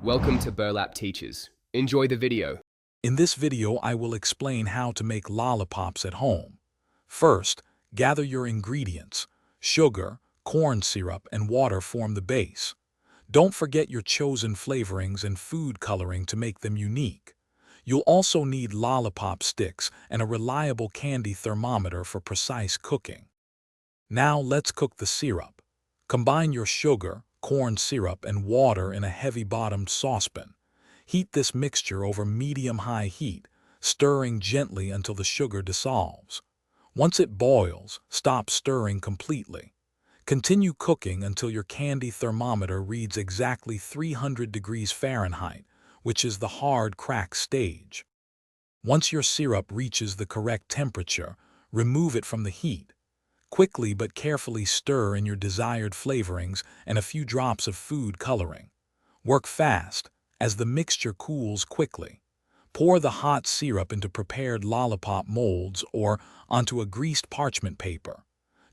Welcome to Burlap Teachers. Enjoy the video. In this video, I will explain how to make lollipops at home. First, gather your ingredients. Sugar, corn syrup, and water form the base. Don't forget your chosen flavorings and food coloring to make them unique. You'll also need lollipop sticks and a reliable candy thermometer for precise cooking. Now let's cook the syrup. Combine your sugar, corn syrup, and water in a heavy-bottomed saucepan. Heat this mixture over medium-high heat, stirring gently until the sugar dissolves. Once it boils, stop stirring completely. Continue cooking until your candy thermometer reads exactly 300 degrees Fahrenheit, which is the hard crack stage. Once your syrup reaches the correct temperature, remove it from the heat. Quickly but carefully stir in your desired flavorings and a few drops of food coloring. Work fast, as the mixture cools quickly. Pour the hot syrup into prepared lollipop molds or onto a greased parchment paper.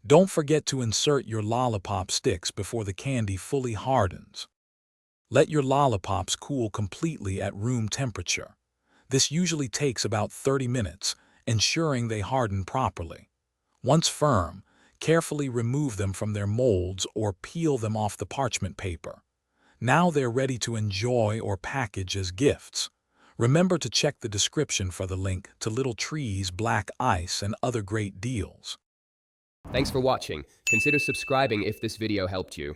Don't forget to insert your lollipop sticks before the candy fully hardens. Let your lollipops cool completely at room temperature. This usually takes about 30 minutes, ensuring they harden properly. Once firm, carefully remove them from their molds or peel them off the parchment paper. Now they're ready to enjoy or package as gifts. Remember to check the description for the link to Little Trees, Black Ice, and other great deals. Thanks for watching. Consider subscribing if this video helped you.